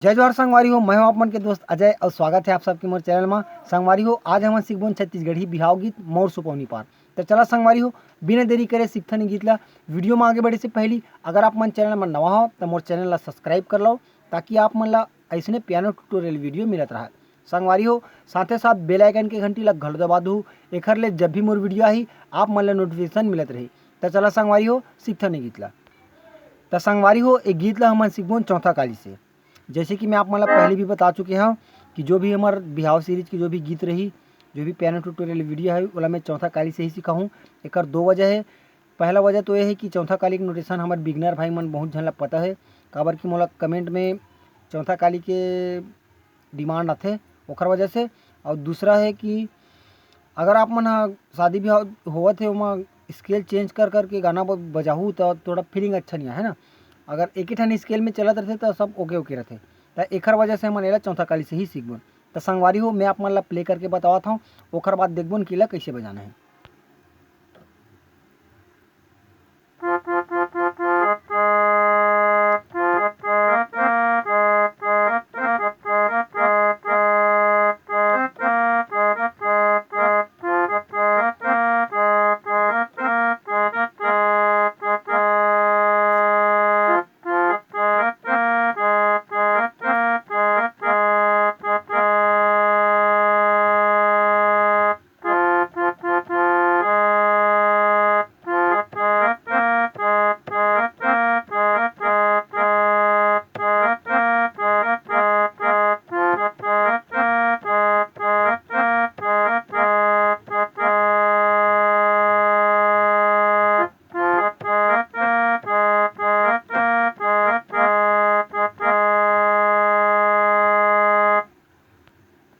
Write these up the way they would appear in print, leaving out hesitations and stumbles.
जय जोहार संगवारी हो, मैं हूं आप मन के दोस्त अजय और स्वागत है आप सबके मोर चैनल में। संगवारी हो, आज हम सीखबोन छत्तीसगढ़ी बिहाव गीत मोर सुपौनी पार। तो चला संगवारी हो, बिना देरी करे सीखथन गीत ला। वीडियो में आगे बढ़े से पहले अगर आप मन चैनल में नवा हो तो मोर चैनल ला सब्सक्राइब कर लो, ताकि आप मन ला ऐसने पियानो ट्यूटोरियल वीडियो मिलत रहा। संगवारी हो, साथ साथ बेल आइकन के घंटी ला घल दबा दू, एखर ले जब भी मोर वीडियो आई आप मन ला नोटिफिकेशन मिलत रही। तो चला संगवारी हो, सीखथन गीत ला। तो संगवारी हो, एक गीत ला हम सीखबोन चौथा काली से। जैसे कि मैं आप मतलब पहले भी बता चुके हैं कि जो भी हमारे बिहाव सीरीज की जो भी गीत रही, जो भी पियानो ट्यूटोरियल वीडियो है वाला मैं चौथा काली से ही सीखा हूँ। एक दो वजह है। पहला वजह तो यह है कि चौथा काली के नोटेशन हमारे बिगनर भाई मन बहुत झन ला पता है, काबर कि मोला कमेंट में चौथा काली के डिमांड आते ओखर वजह से। और दूसरा है कि अगर आप मन शादी ब्याह होवत है वहाँ स्केल चेंज कर करके गाना बजाहू तो थोड़ा फीलिंग अच्छा नहीं है ना। अगर एक ही ठन स्केल में चलत रहते तो सब ओके ओके रहते। तो एकर वजह से हम एला चौथा काली से ही सीखबन। तो संगवारी हो, मैं आप मन ला प्ले करके बतावत हूँ, ओकर बाद देखबन कि ला कैसे बजाना है।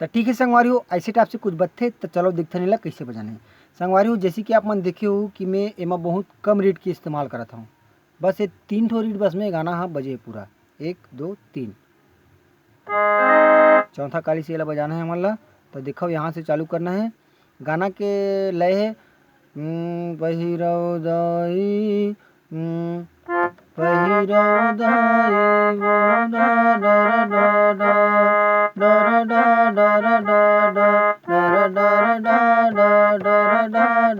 तो ठीक है संगवारी हो, ऐसे टाइप से कुछ बत्थे तो चलो दिखते नहीं ला कैसे बजाना है। संगवारी हो, जैसे कि आप मन देखे हो कि मैं एमा बहुत कम रीड की इस्तेमाल करता हूँ। बस ये 3 ठो रीड बस में गाना हाँ बजे पूरा 1 2 3। चौथा काली से एला बजाना है हमारा। तो देखो यहाँ से चालू करना है। गाना के लय है पहिरव दाई पहिरव दाई वो डा डा डा डा डा डा डा डा डा डा डा डा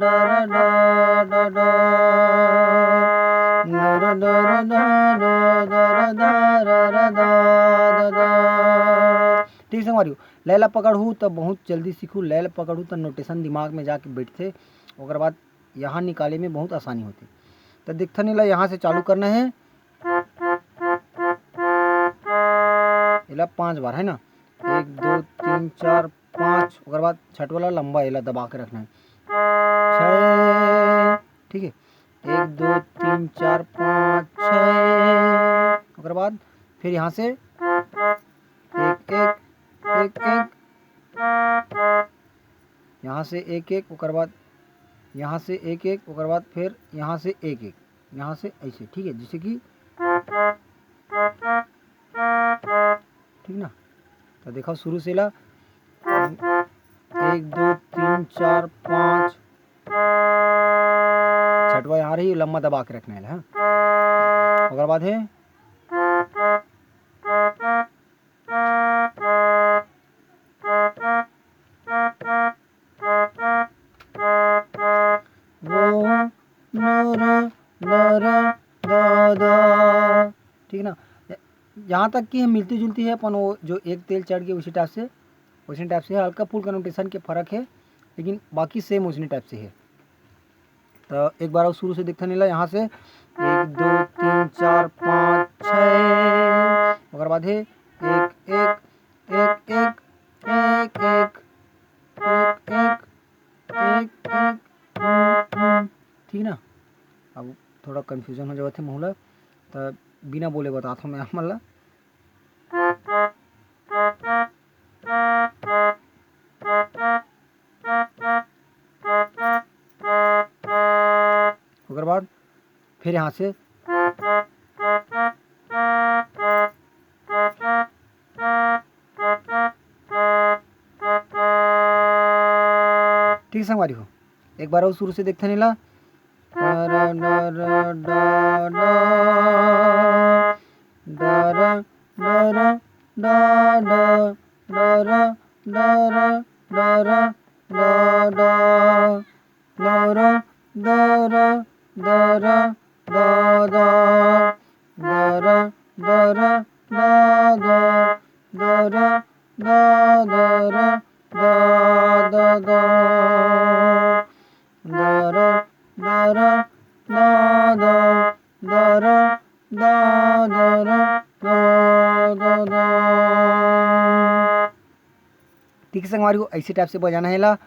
डा डा डा डा डा डा डा ठीक संगवारी हो, लैला पकड़ू तो बहुत जल्दी सीखू, लैला पकड़ू तो नोटेशन दिमाग में जाके बैठते, ओकर बाद यहाँ निकाले में बहुत आसानी होती। तो दिखता नहीं ला, यहाँ से चालू करना है। इला 5 बार है ना, 1 2 3 4 5। ओकर बाद छठ वाला लंबा इला दबा के रखना है 6। ठीक है, 1 2 3 4 5 6। ओकर बाद फिर यहाँ से 1 1 1 1, यहाँ से 1 1। ओकर बाद यहाँ से 1 1। ओकर बाद फिर यहाँ से 1 1, यहाँ से ऐसे। ठीक है, जैसे कि ठीक ना। तो देखो शुरू से ला 1 2 3 4 5। छठवा यहाँ रही, लम्बा दबा के रखना है। ओकर बाद है ठीक ना। यहाँ तक कि मिलती जुलती है अपन वो जो एक तेल चढ़ के उसी टाइप से हल्का फुल्का नोटेशन के फर्क है, लेकिन बाकी सेम उसी टाइप से है। तो एक बार और शुरू से दिखता नहीं ला, यहाँ से 1 2 3 4 5 6। ओकर बाद है 1 1 1 1 1 1 1 1 1 1। ठीक ना। अब थोड़ा कन्फ्यूजन हो जाते मोहला, तो बिना बोले बताता हूँ मैं आप मन ला। ओकर बाद फिर यहाँ से ठीक संगवारी हो, एक बार और शुरू से देखते नहीं ला। डा डा डा रा डा रा डा रा डा डा दा रा दा रा दा रा दा दा दा रा दा रा दा दा दा रा दा दा रा दा दा दा दा रा दा रा दा दा दा रा दा दा रा दा दा। ठीक है संगवारी को ऐसे टाइप से बजाना है ला।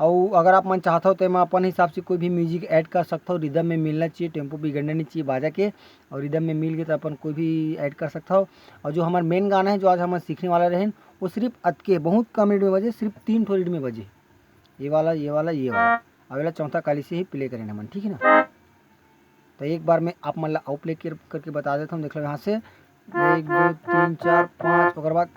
और अगर आप मन चाहता हो तो मैं अपन हिसाब से कोई भी म्यूजिक ऐड कर सकता हूँ। रिदम में मिलना चाहिए, टेम्पो बिगड़ना नहीं चाहिए बाजा के, और रिदम में मिल गए तो अपन कोई भी ऐड कर सकता हो। और जो हमारा मेन गाना है जो आज हम सीखने वाला रहे वो सिर्फ अतके बहुत कम मिनट में बजे, सिर्फ 3 ठो रीड में बजे। ये वाला ये वाला ये वाला, अगला चौथा काली से ही प्ले करेंगे मन, ठीक है ना। तो एक बार मैं आप मतलब आउ प्ले करके बता देता हूँ। देख लो यहाँ से 1 2 3 4 5, ओकर बाद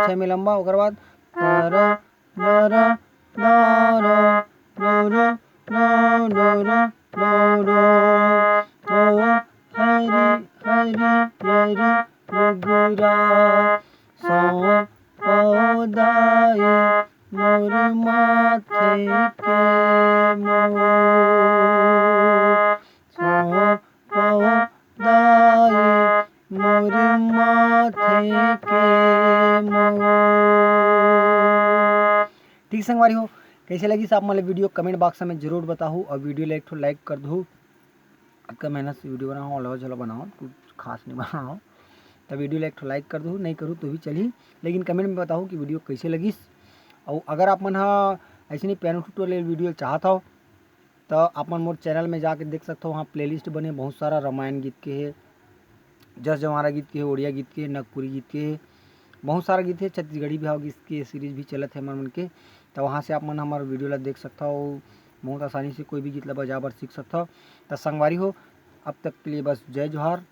6 में लंबा, ओकर बाद तारा तारा तारा तारा तारा तारा तारा हरी हरी हरी गुरा सौ पौधाए मोर माथे के मोर सौ पौधाए मोर माथे के मोर। ठीक संगवारी हो, कैसे लगी साहब मतलब वीडियो कमेंट बॉक्स में जरूर बताओ। और वीडियो लाइक कर दो। आपका मेहनत से वीडियो बनाओ, अलावा चलो बनाओ, कुछ खास नहीं बनाओ। तो वीडियो लाइक कर दो, नहीं करूँ तो भी चलिए, लेकिन कमेंट में बताओ कि वीडियो कैसे लगी। और अगर आप मन ऐसे नहीं पियानो ट्यूटोरियल वीडियो चाहता हो तो आप मन मोर चैनल में जाके देख सकते हो। वहाँ प्लेलिस्ट बने बहुत सारा, रामायण गीत के है, जस जवारा गीत के है, उड़िया गीत के, नागपुरी गीत के, बहुत सारा गीत है, छत्तीसगढ़ी बिहाव गीत के सीरीज भी चलत है मन के। तो वहाँ से आप मन हमारे वीडियो ला देख सकता हो, बहुत आसानी से कोई भी गीत ला बजा बर सीख सकता हो। तो संगवारी हो, अब तक के लिए बस जय जोहार।